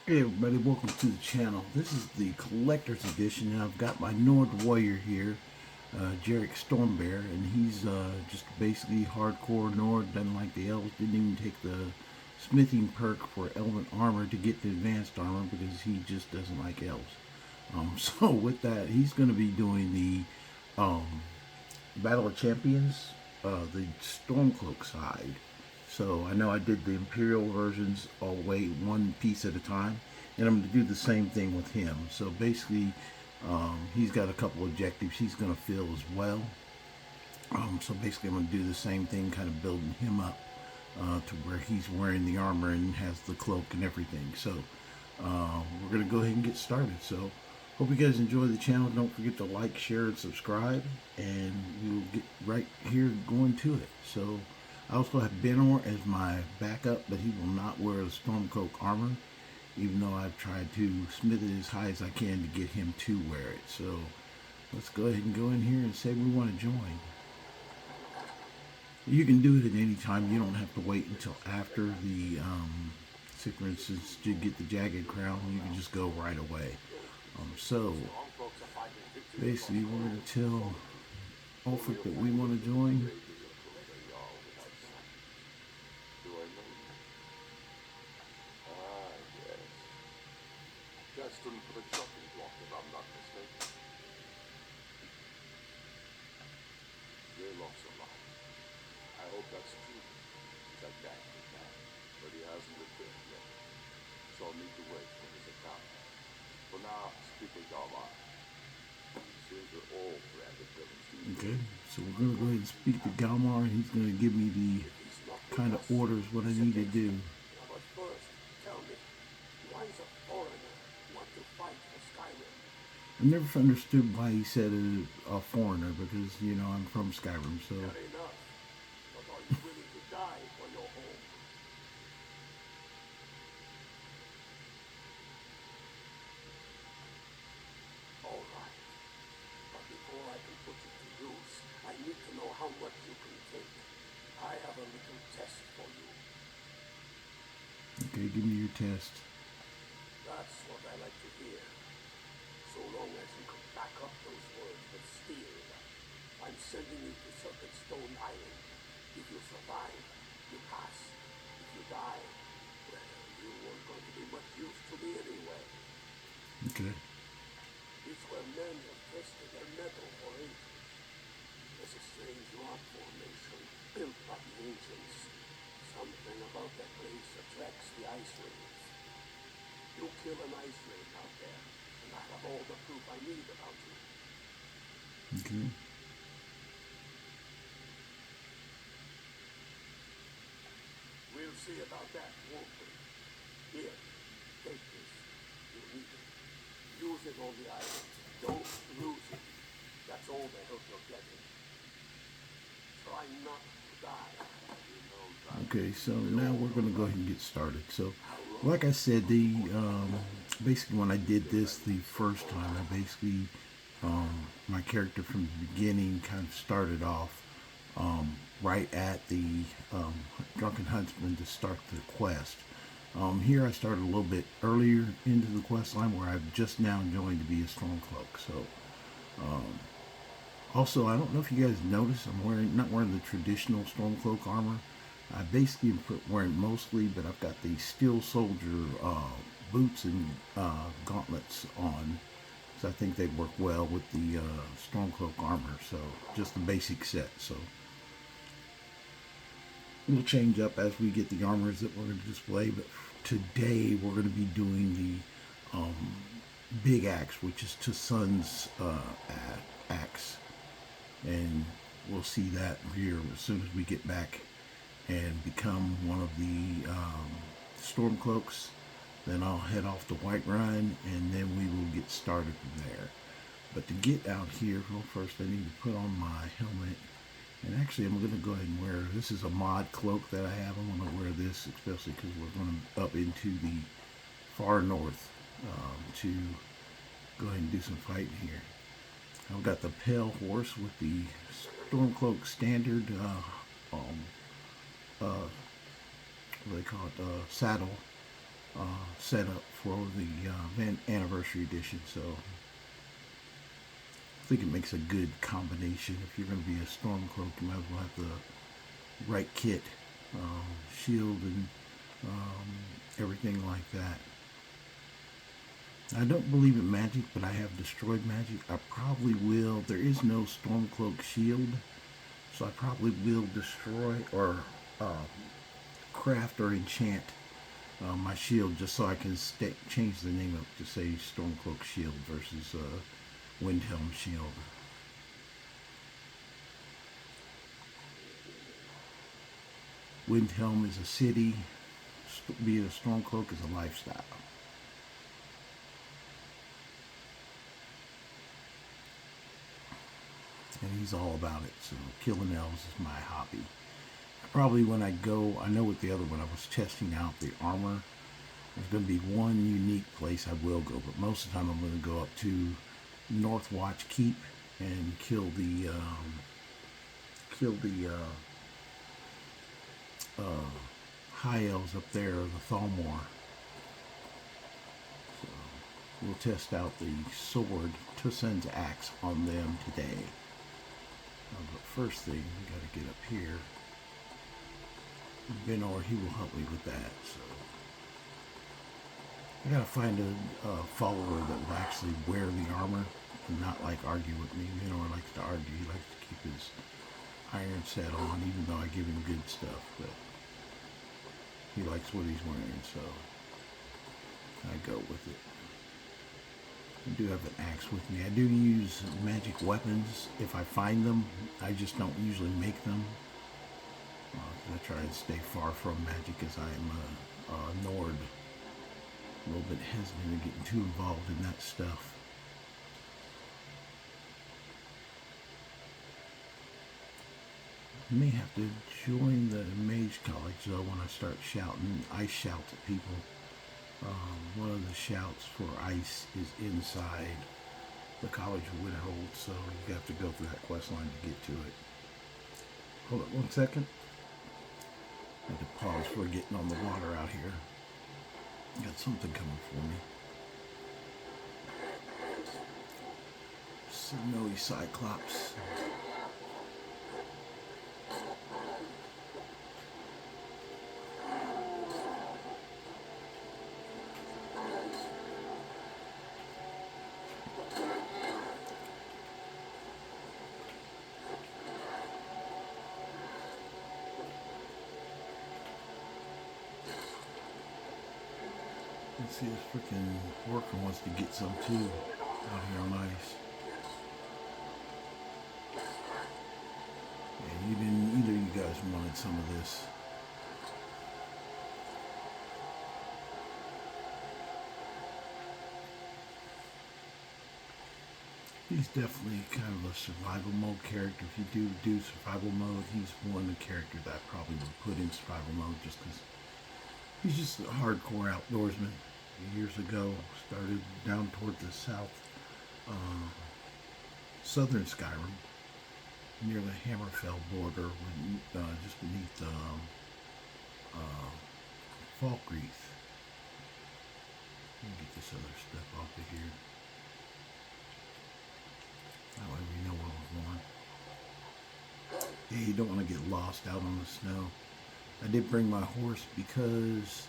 Hey everybody, welcome to the channel. This is the collector's edition, and I've got my Nord warrior here, Jarek Stormbear, and he's just basically hardcore Nord, doesn't like the elves, didn't even take the smithing perk for element armor to get the advanced armor because he just doesn't like elves. So with that, he's going to be doing the Battle of Champions, the Stormcloak side. So I know I did the Imperial versions all the way one piece at a time, and I'm going to do the same thing with him. So basically, he's got a couple objectives he's going to fill as well. So basically, I'm going to do the same thing, kind of building him up to where he's wearing the armor and has the cloak and everything. So we're going to go ahead and get started. So hope you guys enjoy the channel. Don't forget to like, share, and subscribe, and we'll get right here going to it. So I also have Benor as my backup, but he will not wear the Stormcloak armor, even though I've tried to smith it as high as I can to get him to wear it. So let's go ahead and go in here and say we want to join. You can do it at any time. You don't have to wait until after the, say for instance, to get the jagged crown. You can just go right away. So basically, we're going to tell Ulfric that we want to join. Destined for the chopping block, if I'm not mistaken. Your loss a lot. I hope that's true. He's attacking now, but he hasn't returned yet. So I'll need to wait for his account. For now, speak with Galmar. Seems we're all branded villains. Okay, so we're going to go ahead and speak to Galmar, and he's going to give me the kind of orders what I need to do. But first, tell me, why is a foreigner want to fight for Skyrim? I never understood why he said a foreigner, because, you know, I'm from Skyrim, so... Fair enough. But are you willing to die for your home? All right. But before I can put it to use, I need to know how much you can take. I have a little test for you. Okay, give me your test. That's what I like to hear. So long as you can back up those words with steel. I'm sending you to Serpent Stone Island. If you survive, you pass. If you die, well, you weren't going to be much use to me anyway. Okay. It's where men have tested their metal for ages. There's a strange rock formation built by the ancients. Something about that place attracts the ice rays. You kill an ice rain out there, and I have all the proof I need about you. Okay. We'll see about that, won't we? Here, take this. You need it. Use it on the island. Don't lose it. That's all the help you're getting. Try not to die. You know that. Okay, so now we're going to go ahead and get started. So, like I said, basically when I did this the first time, I basically, my character from the beginning kind of started off right at the Drunken Huntsman to start the quest. Here I started a little bit earlier into the quest line where I've just now joined to be a Stormcloak. So, also, I don't know if you guys noticed, I'm not wearing the traditional Stormcloak armor. I basically am wearing mostly, but I've got the Steel Soldier boots and gauntlets on. So I think they work well with the Stormcloak armor. So just the basic set. So we'll change up as we get the armors that we're going to display. But today we're going to be doing the big axe, which is TSun's axe. And we'll see that here as soon as we get back and become one of the Stormcloaks. Then I'll head off to Whiterun, and then we will get started from there. But to get out here, well, first I need to put on my helmet. And actually, I'm going to go ahead and wear, this is a mod cloak that I have. I'm going to wear this, especially because we're going up into the far north to go ahead and do some fighting here. I've got the pale horse with the Stormcloak standard, what do they call it, saddle. setup for the anniversary edition. So I think it makes a good combination. If you're going to be a Stormcloak, you might as well have the right kit, shield, and everything like that. I don't believe in magic, but I have destroyed magic. I probably will. There is no Stormcloak shield, so I probably will destroy or craft or enchant my shield just so I can change the name up to say Stormcloak Shield versus Windhelm Shield. Windhelm is a city. Being a Stormcloak is a lifestyle. And he's all about it. So killing elves is my hobby. Probably when I go, I know with the other one, I was testing out the armor. There's going to be one unique place I will go, but most of the time I'm going to go up to Northwatch Keep and kill the high elves up there, the Thalmor. So we'll test out the sword, TSun's axe, on them today. But first thing, we got to get up here. Benor, he will help me with that. So I gotta find a follower that will actually wear the armor and not like argue with me. Benor likes to argue. He likes to keep his iron set on, even though I give him good stuff. But he likes what he's wearing, so I go with it. I do have an axe with me. I do use magic weapons if I find them. I just don't usually make them. I try and stay far from magic as I'm a Nord. A little bit hesitant to getting too involved in that stuff. I may have to join the mage college though when I start shouting ice shouts at people. One of the shouts for ice is inside the College of Winterhold, so you have to go through that quest line to get to it. Hold up 1 second. I had to pause for getting on the water out here. Got something coming for me. Snowy Cyclops. Let's see, this freaking worker wants to get some too out here on ice. Yeah, either of you guys wanted some of this. He's definitely kind of a survival mode character. If you do survival mode, he's one of the characters that I probably would put in survival mode just because he's just a hardcore outdoorsman. Years ago, started down toward the southern Skyrim, near the Hammerfell border, just beneath Falkreath. Let me get this other stuff off of here. That way we know where we're going. Yeah, you don't want to get lost out on the snow. I did bring my horse because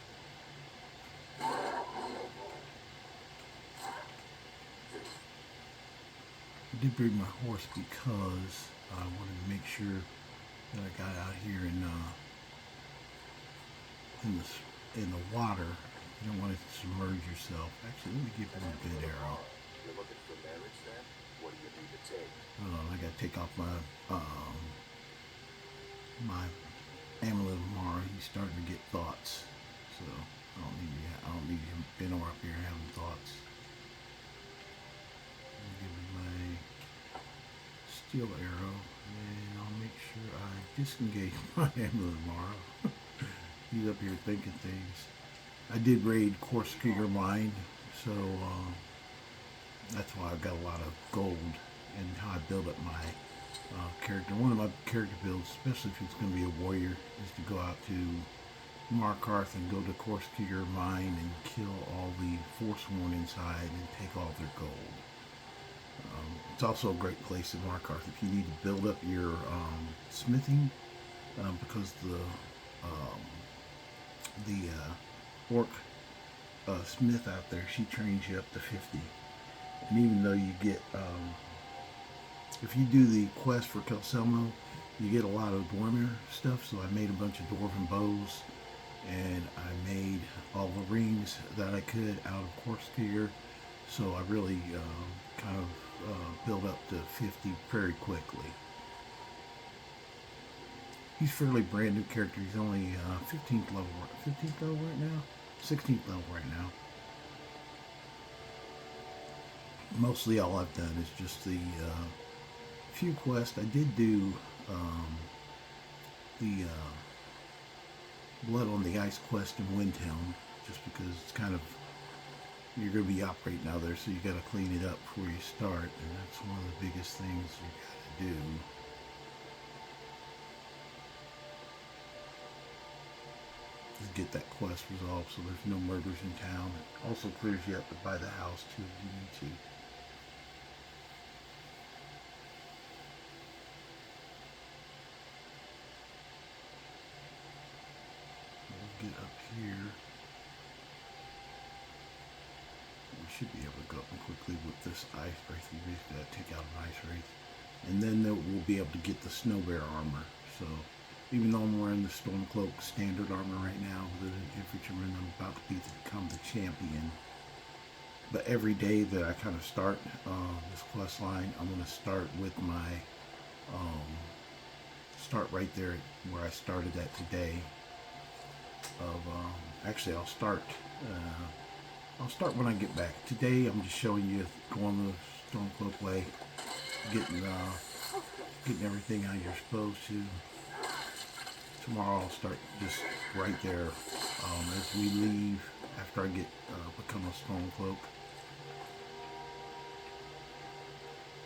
I wanted to make sure that I got out here in the water. You don't want to submerge yourself. Actually, let me give you a good arrow. You're looking for marriage then? What do you need to take? Hold on, I gotta take off my my amulet of Mara. He's starting to get thoughts, so I don't need him Benor up here having thoughts. Give me my steel arrow, and I'll make sure I disengage my amulet of Mara. He's up here thinking things. I did raid Korskriger Mine, so that's why I've got a lot of gold and how I build up my character. One of my character builds, especially if it's going to be a warrior, is to go out to Markarth and go to Courier mine and kill all the Forsworn inside and take all their gold. It's also a great place in Markarth if you need to build up your smithing, because the orc smith out there, she trains you up to 50. And even though you get, if you do the quest for Kelselmo, you get a lot of Dwarmer stuff. So I made a bunch of dwarven bows, and I made all the rings that I could out of Courier. So I really kind of build up to 50 very quickly. He's fairly brand new character. He's only 15th level right now, 16th level right now. Mostly all I've done is just the few quests. I did do the Blood on the Ice quest in Windhelm, just because it's kind of, you're going to be operating out there, so you got to clean it up before you start, and that's one of the biggest things you got to do. Just get that quest resolved so there's no murders in town. It also clears you up to buy the house too if you need to. We'll get up here. We should be able to go up and quickly with this ice wraith. We basically got to take out an ice wraith, and then we'll be able to get the snow bear armor. So even though I'm wearing the Stormcloak standard armor right now with the infantryman, I'm about to become the champion. But every day that I kind of start this quest line, I'm going to start with my start right there where I started at today. Actually, I'll start when I get back. Today, I'm just showing you going the Stormcloak way, getting everything how you're supposed to. Tomorrow, I'll start just right there as we leave after I get become a Stormcloak.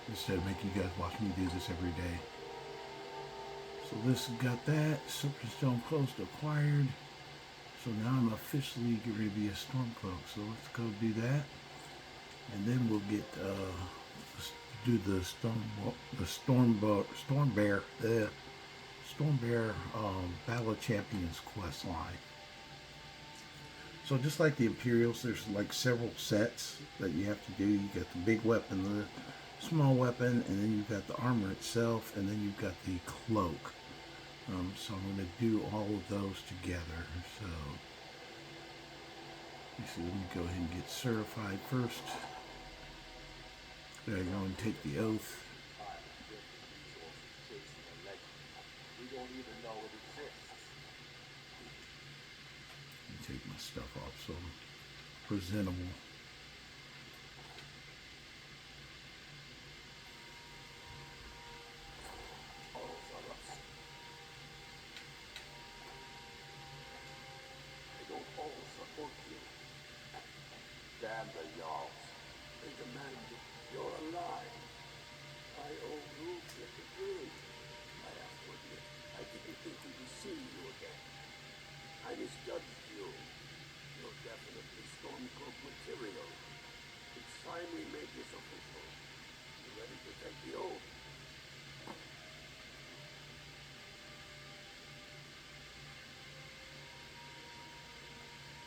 Instead of making you guys watch me do this every day. So this got that. Silverstone Post acquired. So now I'm officially getting ready to be a Stormcloak. So let's go do that. And then we'll get do the Stormbear Battle of Champions quest line. So just like the Imperials, there's like several sets that you have to do. You got the big weapon, the small weapon, and then you've got the armor itself, and then you've got the cloak. So I'm going to do all of those together. So let me go ahead and get certified first. There I go and take the oath. Take my stuff off so I'm presentable. I don't always support you. Damn the Jarls. They demand you're alive. I owe you to the grave. I have to admit, I didn't think we'd be seeing you again. I misjudged you. You're definitely Stormcloak material. It's time we made this official. You ready to take the oath?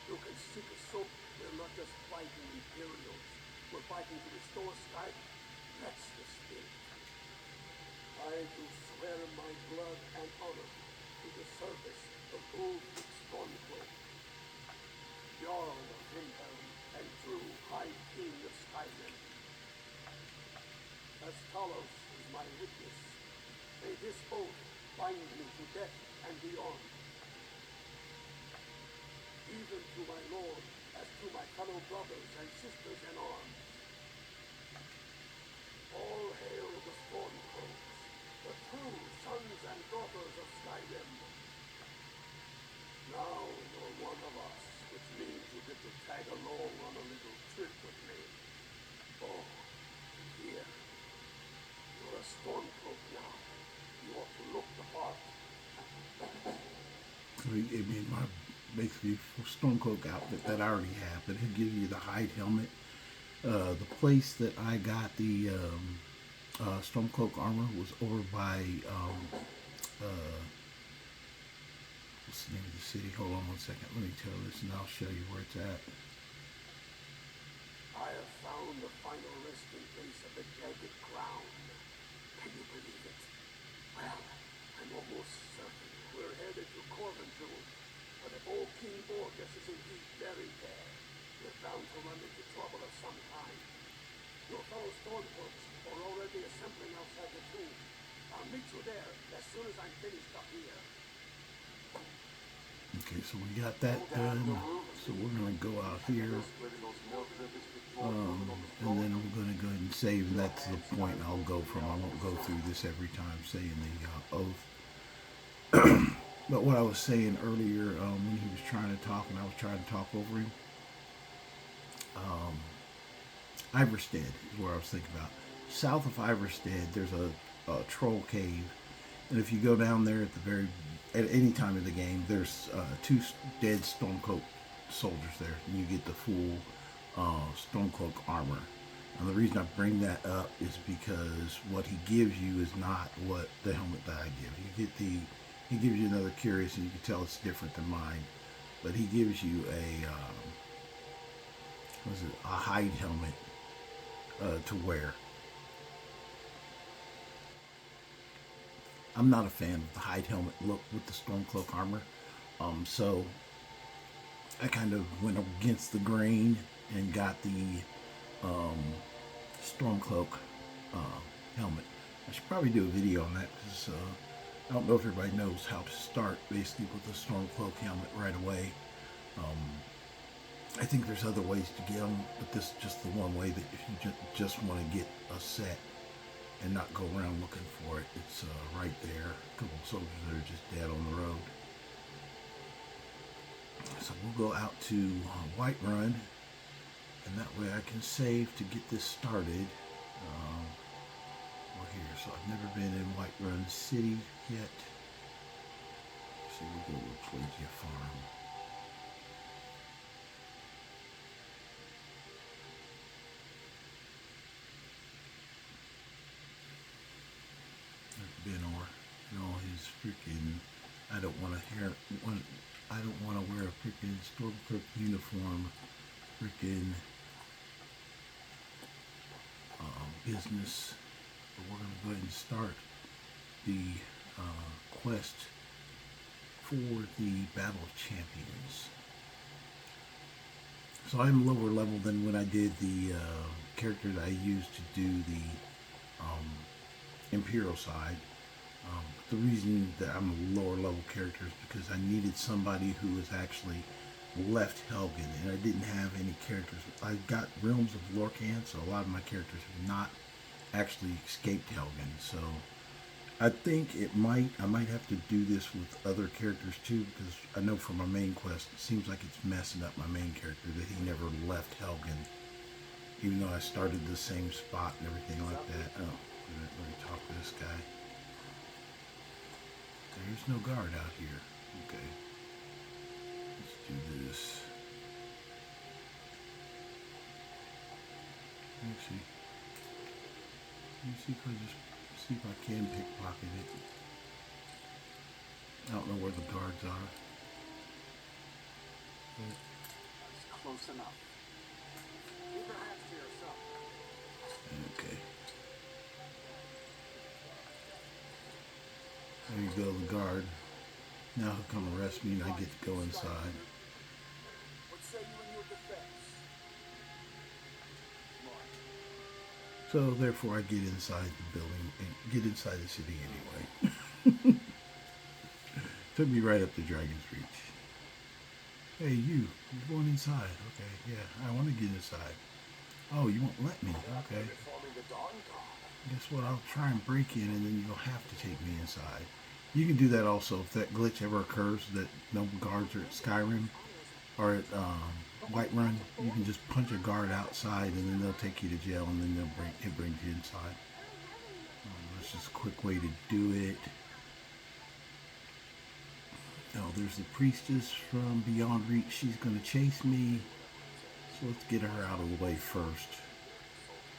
You can see the soap. We're not just fighting Imperials. We're fighting to restore Skyrim. That's the spirit. I do swear my blood and honor to the service of old Stormcloak, Jarl of Windhelm, and true High King of Skyrim. As Talos is my witness, may this oath bind me to death and beyond. Even to my lord, as to my fellow brothers and sisters in arms. All hail the Stormcloaks, the true sons and daughters of Skyrim. Now you're one of us, which means you get to tag along on a little trip with me. Oh, here. You're a Stormcloak now. You ought to look the part. So he gave me my basically Stormcloak outfit that I already have, but he'll give you the hide helmet. The place that I got the Stormcloak armor was over by what's the name of the city? Hold on one second. Let me tell this, and I'll show you where it's at. I have found the final resting place of the jagged crown. Can you believe it? Well, I'm almost certain we're headed to Corventrue, but if old King Borgus is indeed buried there, we're bound to run into trouble of some kind. Your fellow Stormcloaks are already assembling outside the tomb. I'll meet you there as soon as I'm finished up here. Okay, so we got that done. So we're going to go out here. And then I'm going to go ahead and save. And that's the point I'll go from. I won't go through this every time saying the oath. But what I was saying earlier, when he was trying to talk and I was trying to talk over him, Iverstead is where I was thinking about. South of Iverstead, there's a troll cave. And if you go down there at any time of the game, there's 2 dead Stormcloak soldiers there, and you get the full Stormcloak armor. And the reason I bring that up is because what he gives you is not what the helmet that I give. He gives you another Curious, and you can tell it's different than mine. But he gives you a hide helmet to wear. I'm not a fan of the hide helmet look with the Stormcloak armor. So I kind of went against the grain and got the Stormcloak helmet. I should probably do a video on that because I don't know if everybody knows how to start basically with the Stormcloak helmet right away. I think there's other ways to get them, but this is just the one way that if you just want to get a set and not go around looking for it, it's right there. A couple of soldiers that are just dead on the road. So we'll go out to Whiterun, and that way I can save to get this started. We're here, so I've never been in Whiterun City yet. So we'll go to Klija Farm. Benor and all his freaking. I don't want to wear a freaking Stormcloak uniform. Freaking business. But we're gonna go ahead and start the quest for the Battle of Champions. So I'm lower level than when I did the character that I used to do the Imperial side. The reason that I'm a lower level character is because I needed somebody who was actually left Helgen, and I didn't have any characters. I got Realms of Lorcan, so a lot of my characters have not actually escaped Helgen. So I think I might have to do this with other characters too, because I know for my main quest, it seems like it's messing up my main character that he never left Helgen, even though I started the same spot and everything like that. Oh, let me talk to this guy. There's no guard out here. Okay. Let's do this. Let me see if I can pickpocket it. I don't know where the guards are. But it's close enough. Keep your hands to yourself. Okay. There you go, the guard. Now he'll come arrest me and I get to go inside. What say you in your defense? So therefore I get inside the building and get inside the city anyway. Took me right up to Dragon's Reach. Hey you're going inside. Okay, yeah, I want to get inside. Oh, you won't let me. Okay. Guess what? I'll try and break in and then you'll have to take me inside. You can do that also if that glitch ever occurs that no guards are at Skyrim or at Whiterun. You can just punch a guard outside and then they'll take you to jail and then it brings you inside. That's just a quick way to do it. Oh, there's the priestess from Beyond Reach. She's going to chase me. So let's get her out of the way first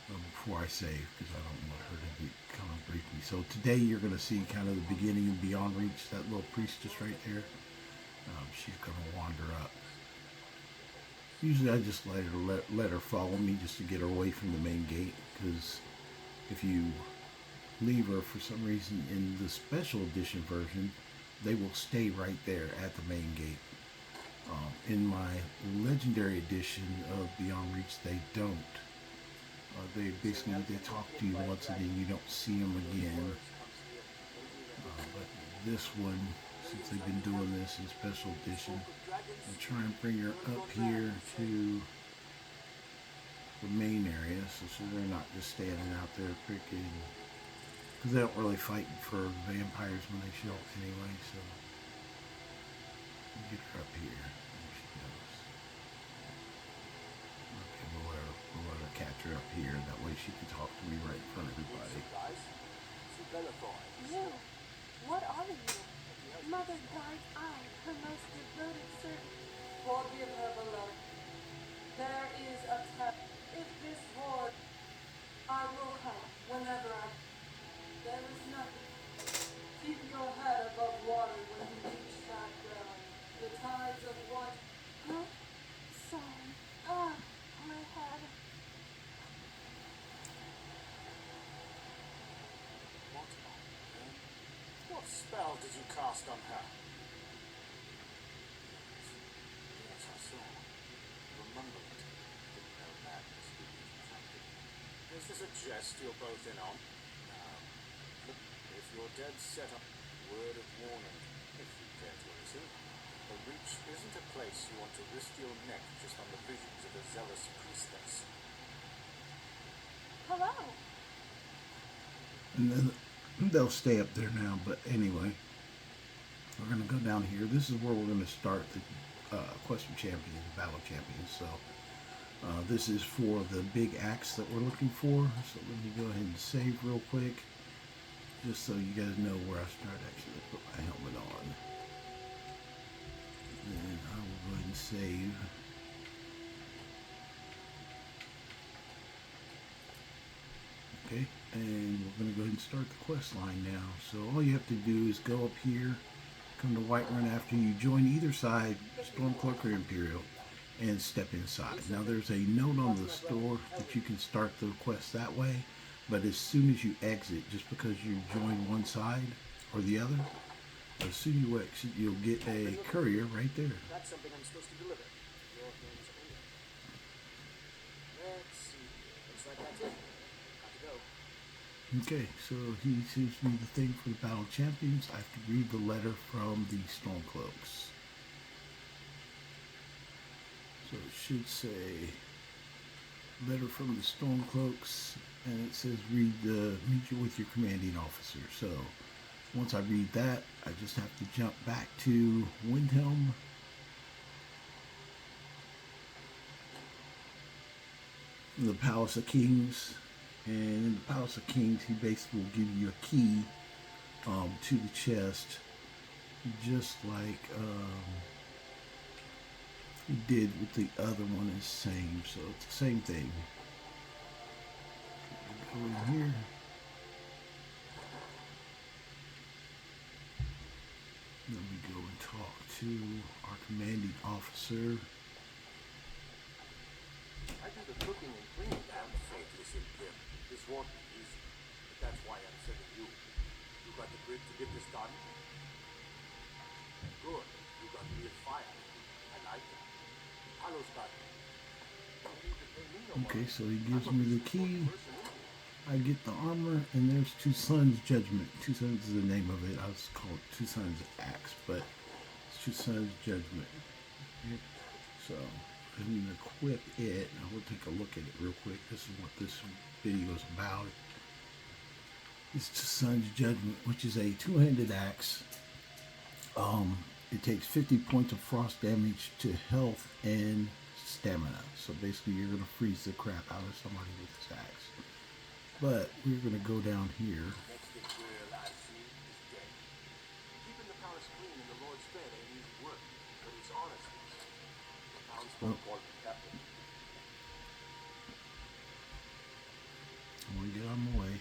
before I save, because I don't want her to kind of brief me. So today you're going to see kind of the beginning of Beyond Reach, that little priestess right there. She's going to wander up. Usually I just let her follow me just to get her away from the main gate, because if you leave her for some reason in the special edition version, they will stay right there at the main gate. In my legendary edition of Beyond Reach, they don't. They basically talk to you once and then you don't see them again. But this one, since they've been doing this in special edition, I'll try and bring her up here to the main area, so they're not just standing out there picking, because they don't really fight for vampires when they show up anyway. So get her up here. There she goes. Okay, we'll let her catch her up here. That way she can talk to me right in front of everybody. You? What are you? Mother guides I, her most devoted servant. Forgive her, beloved. There is a test. If this horde, I will help whenever I. There is nothing. Keep your head above water when you reach that ground. The tides of what? Huh? Sorry. My head. What spell did you cast on her? Yes, I saw. Remember it. Didn't know madness would be attractive. Is this a jest you're both in on? Now, look, if you're dead set up, word of warning, if you care to listen. The Reach isn't a place you want to risk your neck just on the visions of a zealous priestess. Hello. And then they'll stay up there now, but anyway, we're going to go down here. This is where we're going to start the quest for champions, the battle champions. So this is for the big axe that we're looking for. So let me go ahead and save real quick, just so you guys know where I start. Actually, put my helmet on, and I will go ahead and save. Okay, and we're going to go ahead and start the quest line now. So all you have to do is go up here, come to Whiterun after you join either side, Stormcloak or Imperial, and step inside. Now there's a note on the store that you can start the quest that way, but as soon as you exit, just because you join one side or the other, as soon as you exit, you'll get a courier right there. That's something I'm supposed to deliver. Your hands only. Let's see. Looks like that's it. Okay, so he gives me the thing for the battle champions. I have to read the letter from the Stormcloaks. So it should say letter from the Stormcloaks, and it says meet you with your commanding officer. So once I read that, I just have to jump back to Windhelm. The Palace of Kings. And in the Palace of Kings, he basically will give you a key to the chest, just like he did with the other one. Is same, so it's the same thing. Go in here. Then we go and talk to our commanding officer. I do the cooking and cleaning. Damn faithless Imperial. This won't be easy, but that's why I'm sending you. You got the grit to get this done? Good. You got real fire. I like that. Carlos got it. Okay, so he gives me the key. I get the armor, and there's TSun's Judgement. TSun is the name of it. I was called TSun's Axe, but it's TSun's Judgement. So I'm going to equip it. I will take a look at it real quick. This is what this video is about. It's TSun's Judgement, which is a two-handed axe. It takes 50 points of frost damage to health and stamina. So basically you're going to freeze the crap out of somebody with this axe. But we're going to go down here. Next Imperial I see is dead. Keeping the palace clean and the Lord's fed ain't Stormcloak Captain. I'm gonna get on my way.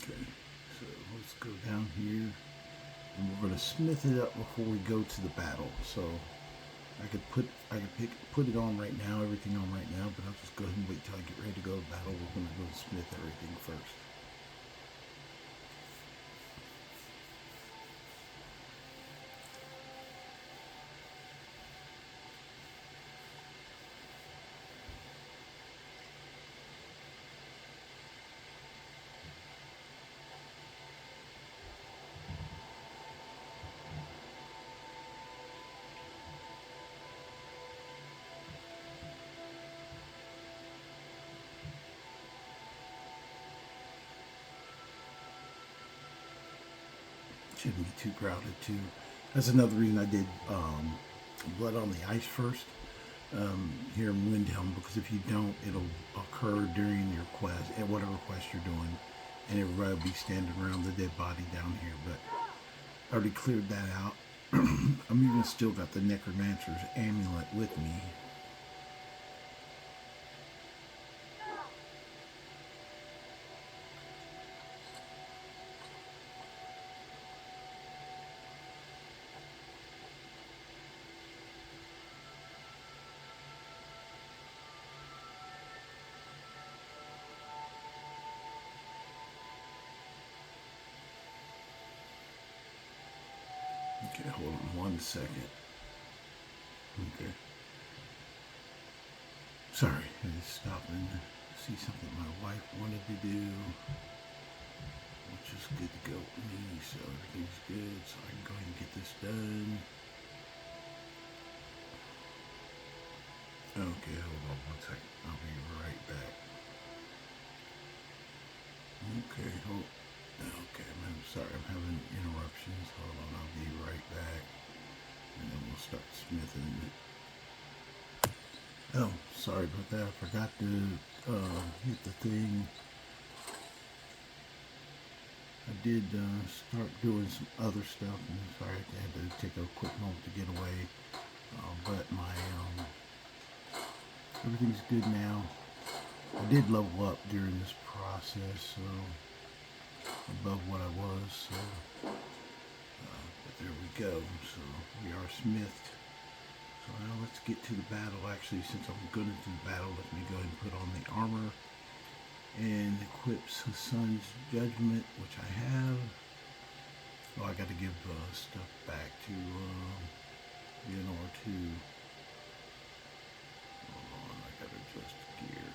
Okay, so let's go down here, and we're gonna smith it up before we go to the battle. So I could put it on right now, everything on right now, but I'll just go ahead and wait till I get ready to go to battle. We're gonna go smith everything first. Shouldn't be too crowded too. That's another reason I did Blood on the Ice first here in Windhelm, because if you don't, it'll occur during your quest, at whatever quest you're doing, and everybody will be standing around the dead body down here. But I already cleared that out. I'm even still got the Necromancer's amulet with me. Okay, hold on 1 second. Okay. Sorry, I just stopped and see something my wife wanted to do, which is good to go with me, so everything's good, so I can go ahead and get this done. Okay, hold on 1 second. I'll be right back. Okay, okay, I'm sorry, I'm having interruptions. Hold on, I'll be right back. And then we'll start smithing it. Oh, sorry about that. I forgot to hit the thing. I did start doing some other stuff, and sorry, I had to take a quick moment to get away. But my everything's good now. I did level up during this process, so above what I was. So, but there we go. So we are smithed. So now let's get to the battle. Actually, since I'm going to do the battle, let me go ahead and put on the armor and equip TSun's Judgement, which I have. Oh, I got to give stuff back to BNR2. Hold on, I got to adjust gear.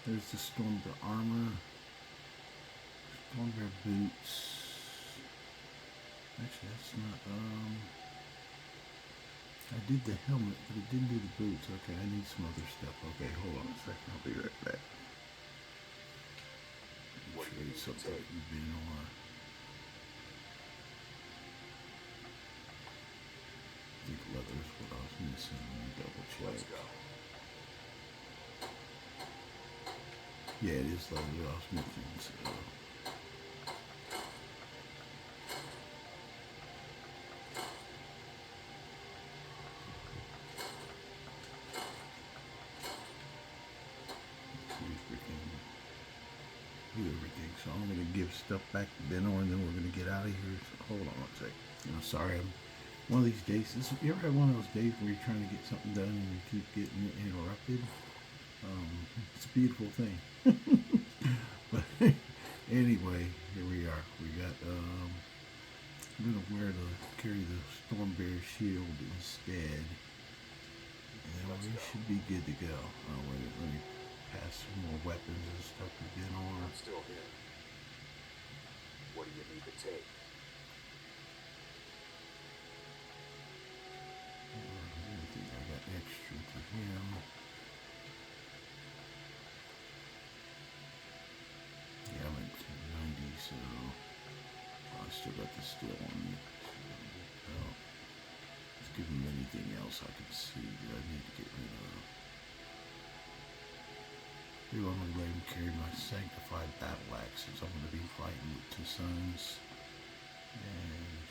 There's the Stormbear armor, Stormbear boots. Actually, that's not, I did the helmet, but it didn't do the boots. Okay, I need some other stuff. Okay, hold on a second. I'll be right back. Trade something you've been on. I think leather is what I was missing. Let me double check. Let's go. Yeah, it is leather I was missing, so. Everything, so I'm going to give stuff back to Benor, and then we're going to get out of here. So hold on one second. Sorry, I'm one of these days. You ever have one of those days where you're trying to get something done and you keep getting interrupted? It's a beautiful thing. But anyway, here we are. We got. I'm going to carry the Stormbear shield instead, and then we should be good to go. Oh wait, let me pass some more weapons and stuff to Benor. I'm still here. What do you need to take? Anything I got extra to him. still got the steel on me. Oh, let's give him anything else I can see that I need to get rid of. Maybe I'm going to let him carry my sanctified battleaxe since I'm going to be fighting with TSuns. And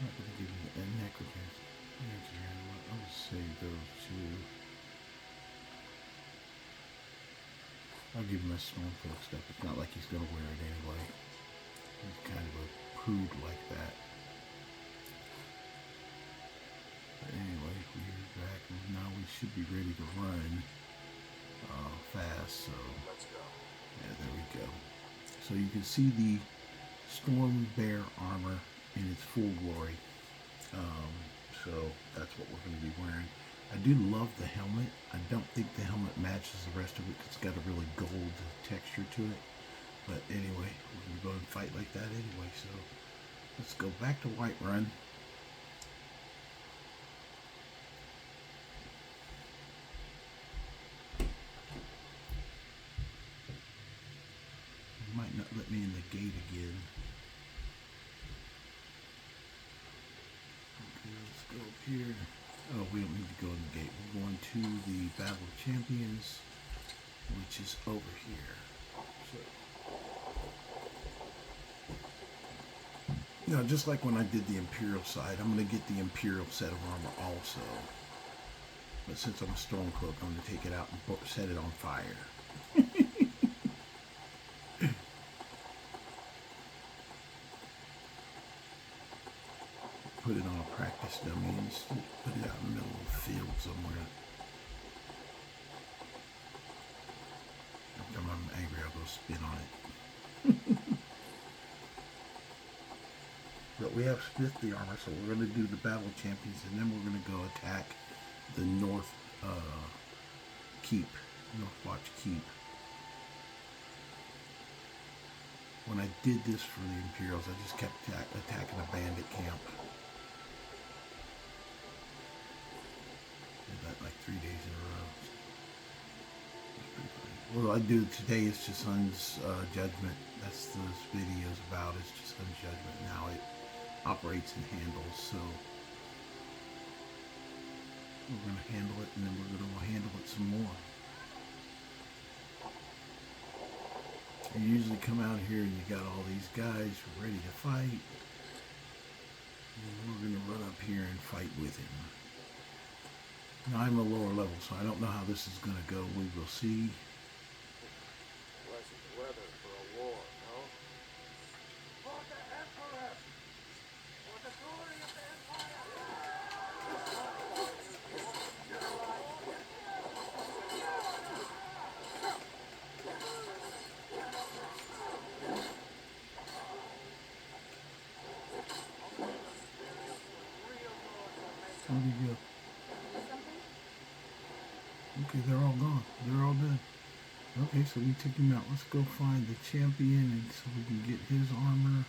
I'm not going to give him a necromancer. I'll just save those two. I'll give him a Stormcloak stuff. It's not like he's going to wear it anyway. He's kind of a prude like that. But anyway, we're back. Now we should be ready to run fast. So Let's go. yeah, there we go. So you can see the Storm Bear armor in its full glory. So that's what we're going to be wearing. I do love the helmet. I don't think the helmet matches the rest of it because it's got a really gold texture to it. But anyway, we're going to go and fight like that anyway. So let's go back to Whiterun. It might not let me in the gate again. Okay, let's go up here. Oh, we don't need to go in the gate. We're going to the Battle of Champions, which is over here. So, now, just like when I did the Imperial side, I'm going to get the Imperial set of armor also. But since I'm a Stormcloak, I'm going to take it out and set it on fire. Put it on a practice dummy and just put it out in the middle of the field somewhere. Every time I'm angry, I'll go spin on it. But we have smith the armor, so we're going to do the Battle of Champions, and then we're going to go attack the North Keep, North Watch Keep. When I did this for the Imperials, I just kept attacking a bandit camp. That like 3 days in a row. What I do today is TSun's Judgement. That's what this video is about, is TSun's Judgement and how it operates and handles. So we're going to handle it, and then we're going to handle it some more. You usually come out here and you got all these guys ready to fight. And we're going to run up here and fight with him. Now, I'm a lower level, so I don't know how this is going to go. We will see. Pleasant weather for a war, no? For the Emperor! For the glory of the Empire! Where'd he go? Okay, they're all gone. They're all done. Okay, so we took him out. Let's go find the champion and so we can get his armor.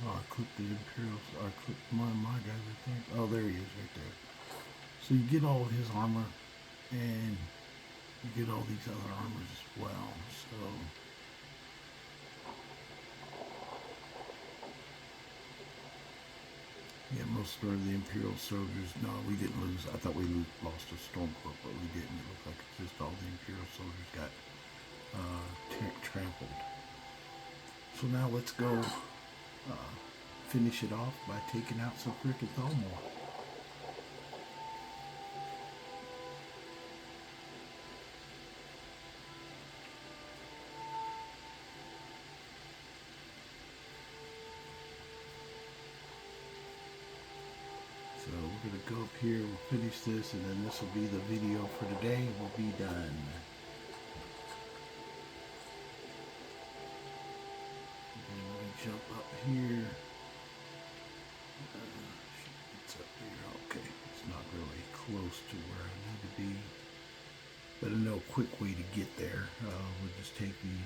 Oh, I clicked the Imperials. I clicked my guys, I think. Oh, there he is right there. So you get all his armor and you get all these other armors as well. So yeah, most of the Imperial soldiers, no, we didn't lose. I thought we lost a Stormcloak, but we didn't. It looked like it's just all the Imperial soldiers got trampled. So now let's go finish it off by taking out some frickin' Thalmor. So we're going to go up here, we'll finish this, and then this will be the video for today. We'll be done. And then we're going to jump up here. It's up here. Okay, it's not really close to where I need to be. But I know a quick way to get there. We'll just take the,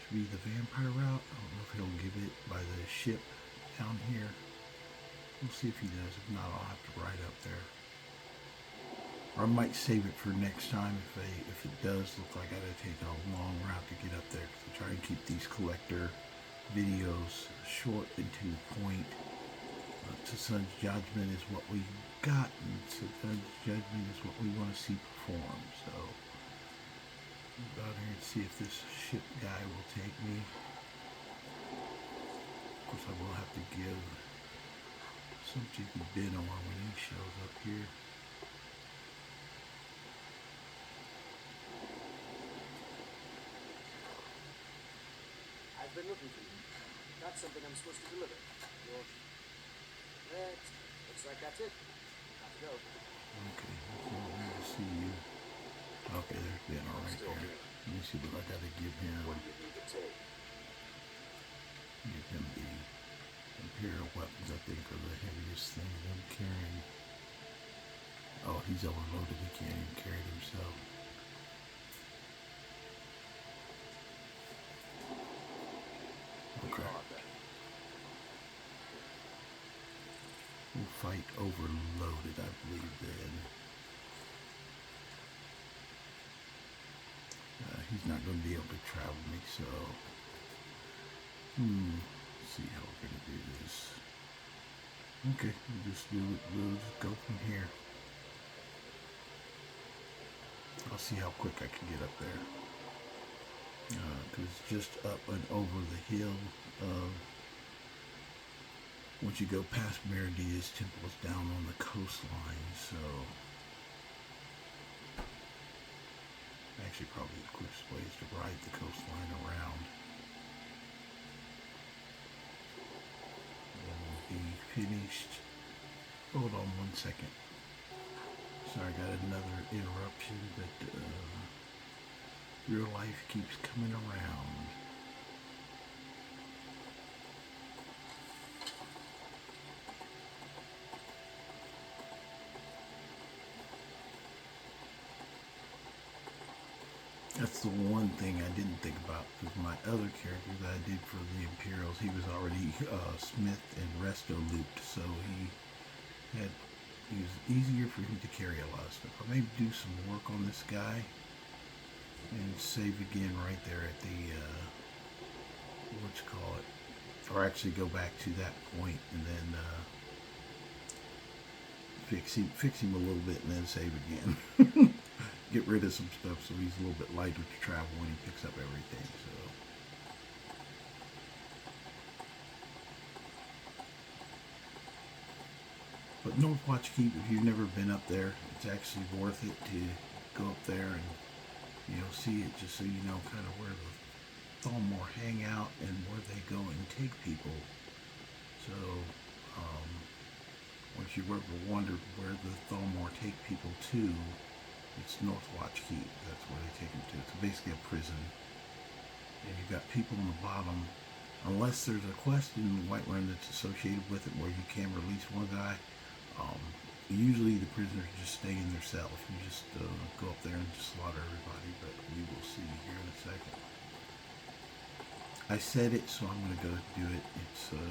should be the vampire route. I don't know if he'll give it by the ship down here. We'll see if he does. If not, I'll have to ride up there. Or I might save it for next time if it does look like I gotta take a long route to get up there. Because I try and keep these collector videos short and to the point. TSun's Judgement is what we got, and TSun's Judgement is what we want to see perform. So we'll go out here and see if this ship guy will take me. Of course, I will have to give something to bid on when he shows up here. I've been looking for you. Got something I'm supposed to deliver. Looks like that's it. Got to go. Okay, let me see you. Okay, there's Ben right there. Let me see what I gotta give him. What do you need to take? Give him the Imperial weapons, I think, are the heaviest thing I'm carrying. Oh, he's overloaded. He can't even carry it himself. Okay. We'll fight overloaded, I believe, then. He's not going to be able to travel me, so... Let's see how we're going to do this. Okay, we'll just go from here. I'll see how quick I can get up there. Because it's just up and over the hill. Once you go past Meridia's temple, is down on the coastline, so actually probably the quickest way is to ride the coastline around. Then we'll be finished. Hold on 1 second. Sorry, I got another interruption, but real life keeps coming around. That's the one thing I didn't think about, because my other character that I did for the Imperials, he was already Smith and Resto looped, so it was easier for him to carry a lot of stuff. I may do some work on this guy and save again right there at the or actually go back to that point and then fix him a little bit and then save again. Get rid of some stuff so he's a little bit lighter to travel when he picks up everything. So but Northwatch Keep, if you've never been up there, it's actually worth it to go up there and, you know, see it, just so you know kind of where the Thalmor hang out and where they go and take people. So once you ever wondered where the Thalmor take people to, it's Northwatch Keep. That's where they take them to. It's basically a prison. And you've got people on the bottom, unless there's a quest in Whiterun that's associated with it where you can release one guy. Usually the prisoners just stay in their cell. If you just go up there and just slaughter everybody, but we will see here in a second. I said it, so I'm going to go do it. It's a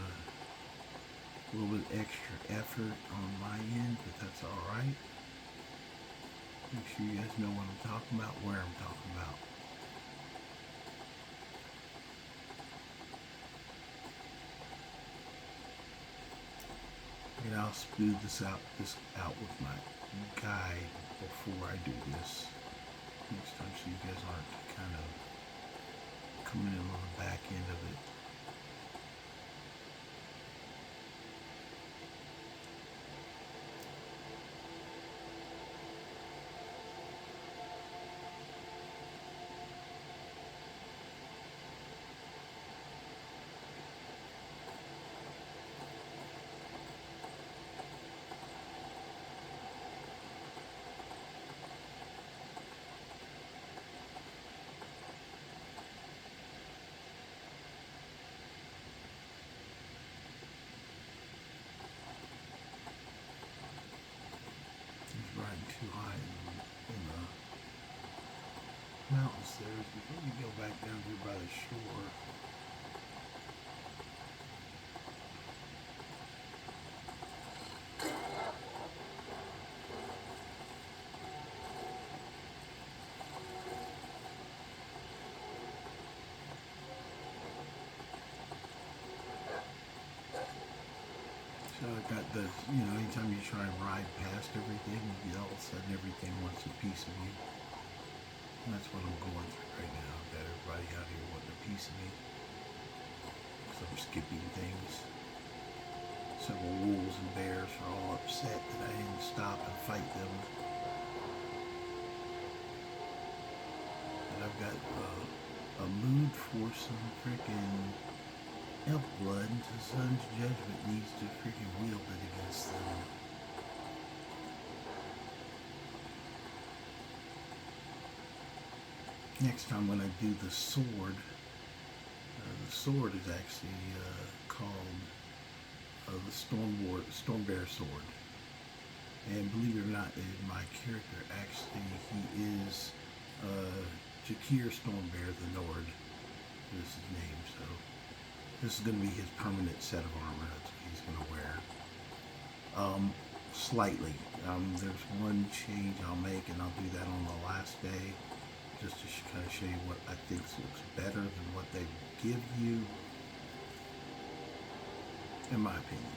little bit extra effort on my end, but that's alright. Make sure you guys know what I'm talking about, where I'm talking about. And I'll smooth this out with my guide before I do this next time, so you guys aren't kind of coming in on the back end of it. Riding too high in the mountains there. Before we go back down here by the shore, I've got the, anytime you try and ride past everything, all of a sudden everything wants a piece of you. And that's what I'm going through right now. I've got everybody out here wanting a piece of me. So I'm skipping things. Several wolves and bears are all upset that I didn't stop and fight them. And I've got a mood for some freaking elf blood, and TSun's Judgement needs to freaking wield it against them. Next time when I do the sword is actually called the Stormbear sword. And believe it or not, my character actually, he is Jakir Stormbear the Nord. This is his name, so this is going to be his permanent set of armor. That's what he's going to wear. Slightly. There's one change I'll make, and I'll do that on the last day, just to kind of show you what I think looks better than what they give you, in my opinion.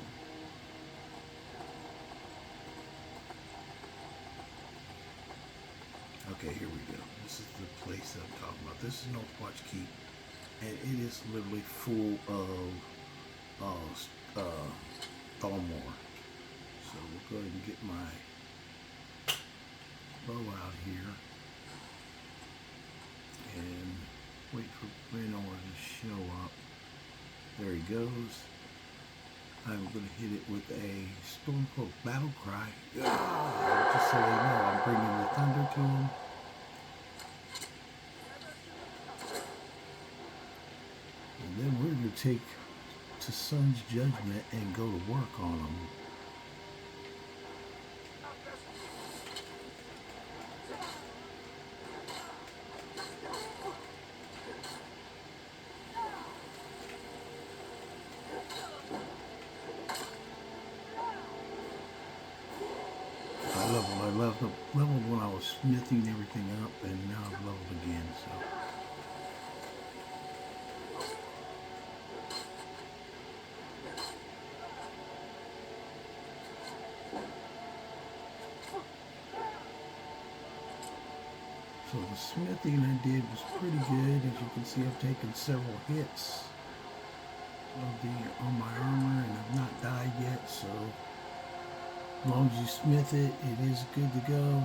Okay, here we go. This is the place that I'm talking about. This is Northwatch Keep, and it is literally full of Thalmor. So we'll go ahead and get my bow out here and wait for Brenor to show up. There he goes. I'm going to hit it with a Stormcloak battle cry. Just so they know, I'm bringing the thunder to him. And then we're going to take TSun's Judgement and go to work on him. I leveled when I was smithing everything up, and now I've leveled again, so. So the smithing I did was pretty good. As you can see, I've taken several hits on my armor, and I've not died yet, so as long as you smith it, it is good to go.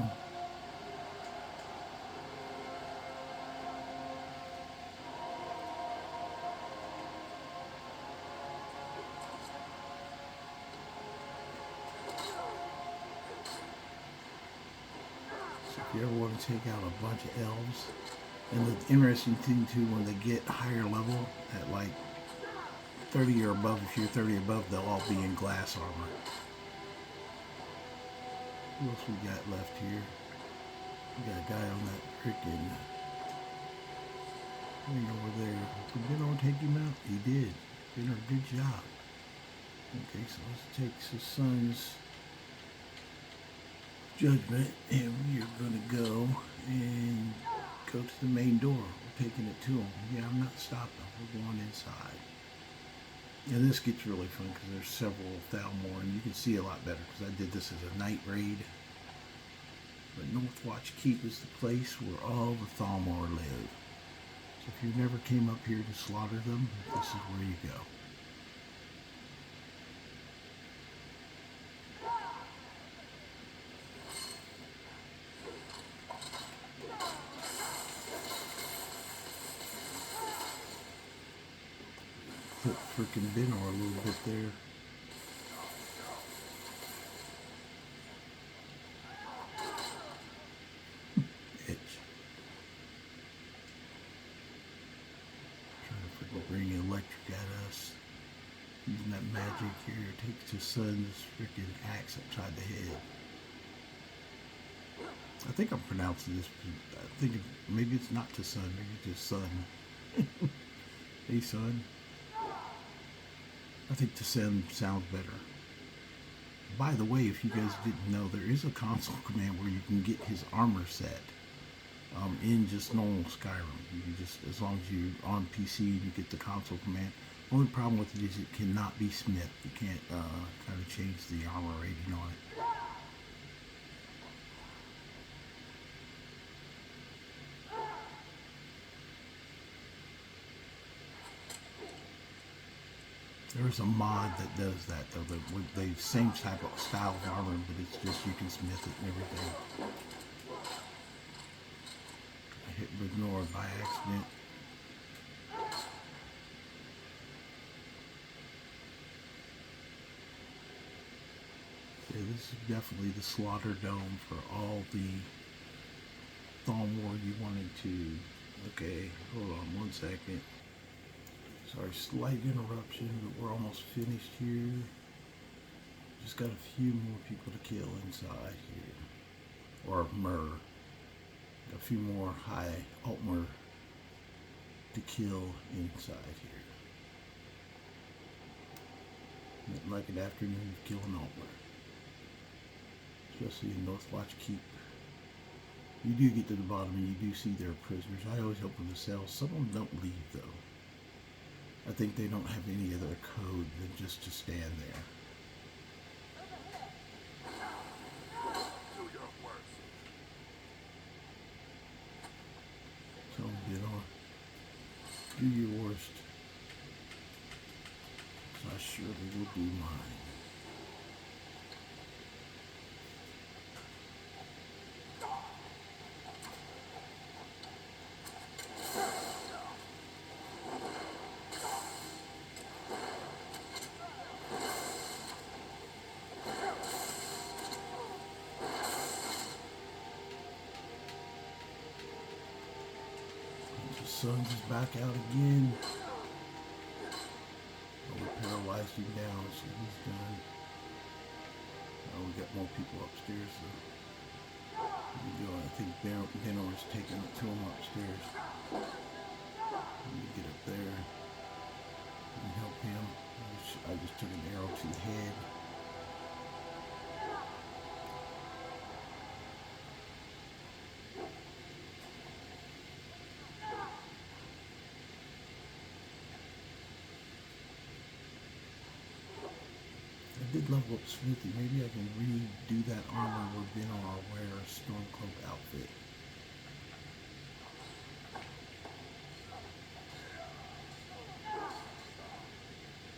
So if you ever want to take out a bunch of elves, and the interesting thing too, when they get higher level, at like 30 or above, if you're 30 above, they'll all be in glass armor. What else we got left here? We got a guy on that freaking thing over there. Did Benor take him out? He did. Benor, good job. Okay, so let's take TSun's Judgement, and we are going to go and go to the main door. We're taking it to him. Yeah, I'm not stopping. We're going inside. And this gets really fun because there's several Thalmor, and you can see a lot better because I did this as a night raid. But Northwatch Keep is the place where all the Thalmor live. So if you never came up here to slaughter them, this is where you go. Put freaking Benor a little bit there. Itch. Trying to freaking bring electric at us. Using that magic here. Takes TSun's freaking axe upside the head. I think I'm pronouncing this. I think maybe it's not TSun. Maybe it's just Sun. Hey, son. I think TSun sounds better. By the way, if you guys didn't know, there is a console command where you can get his armor set in just normal Skyrim. You can just, as long as you're on PC, you get the console command. Only problem with it is it cannot be smithed. You can't kind of change the armor rating on it. There's a mod that does that though. With the same type of style of armor, but it's just you can smith it and everything. I hit ignore by accident. Yeah, this is definitely the slaughter dome for all the Thorn War you wanted to. Okay, hold on one second. Sorry, slight interruption, but we're almost finished here. Just got a few more people to kill inside here. Or Myrrh. Got a few more high Altmer to kill inside here. Nothing like an afternoon of killing Altmer. Especially in Northwatch Keep. You do get to the bottom and you do see their prisoners. I always open the cells. Some of them don't leave though. I think they don't have any other code than just to stand there. Do your worst. So get on. Do your worst. So I surely will do mine. Sun's is back out again. Oh, we paralyzed him down, so he's done. Oh, we got more people upstairs. So here we go. I think Benor is taking it to him upstairs. Let me get up there and help him. I just took an arrow to the head. I did level up Smithy. Maybe I can redo that armor we've been on our wear a Stormcloak outfit.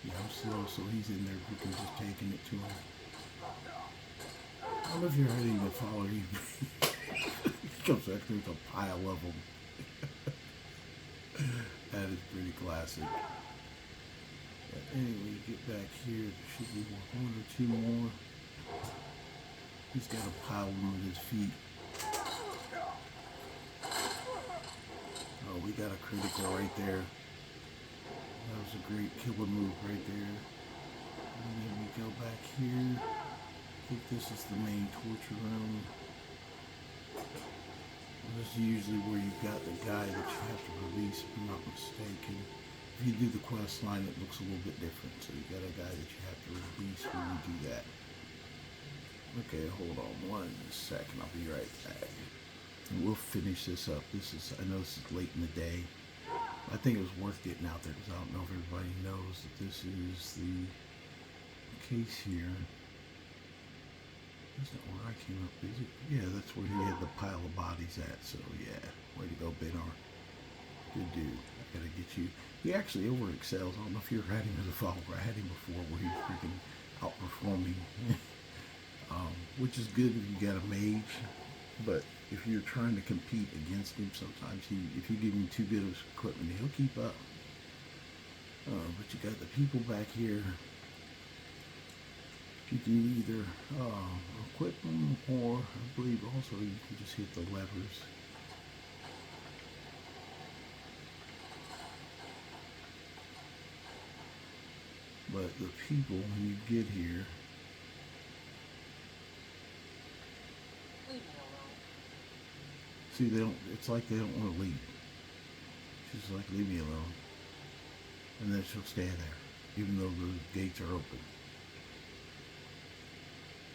Yeah, I'm slow, so he's in there. We can just taking it to him. I don't know if you're ready to follow you. He comes back with a pile of them. That is pretty classic. But anyway, get back here. There should be one or two more. He's got a pile of them at his feet. Oh, we got a critical right there. That was a great killer move right there. And then we go back here. I think this is the main torture room. This is usually where you've got the guy that you have to release, if I'm not mistaken. If you do the quest line, it looks a little bit different. So you got a guy that you have to release when you do that. Okay, hold on one second. I'll be right back. And we'll finish this up. I know this is late in the day. I think it was worth getting out there because I don't know if everybody knows that this is the case here. That's not where I came up, is it? Yeah, that's where he had the pile of bodies at. So yeah, way to go, Benor. Good dude. I gotta get you. He actually over excels. I don't know if you've had him as a follower. I had him before where he was freaking outperforming. Which is good if you got a mage. But if you're trying to compete against him, sometimes if you give him too good of equipment, he'll keep up. But you got the people back here. You can either equip them, or I believe also you can just hit the levers. But the people, when you get here, Leave me alone. see, they don't. It's like they don't want to leave. She's like, leave me alone, and then she'll stand there, even though the gates are open,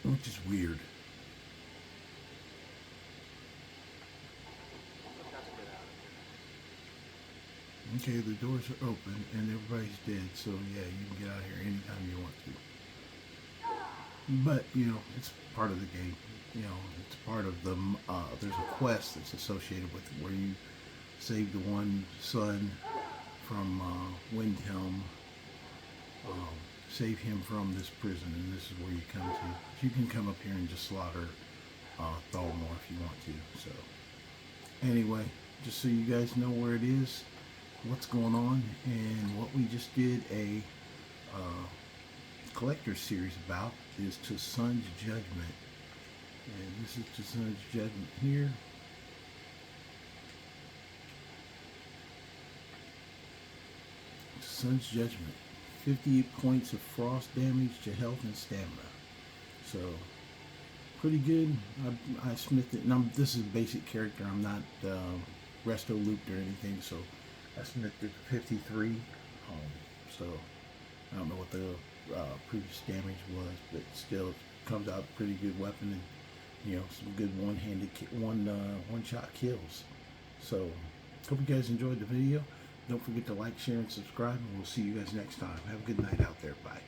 which is weird. I've got to get out of Okay, the doors are open and everybody's dead, so yeah, you can get out of here anytime you want to. But, you know, it's part of the game. You know, it's part of the, there's a quest that's associated with it where you save the one son from Windhelm, save him from this prison, and this is where you come to. You can come up here and just slaughter Thalmor if you want to. So, anyway, just so you guys know where it is, what's going on, and what we just did a collector's series about is TSun's Judgement. And this is TSun's Judgement here. TSun's Judgement. 58 points of frost damage to health and stamina. So, pretty good. I smithed it. And this is a basic character. I'm not resto looped or anything. So, I smithed it to 53. So, I don't know what the previous damage was. But still, it comes out pretty good weapon. And, you know, some good one-handed, one-shot kills. So, hope you guys enjoyed the video. Don't forget to like, share, and subscribe, and we'll see you guys next time. Have a good night out there. Bye.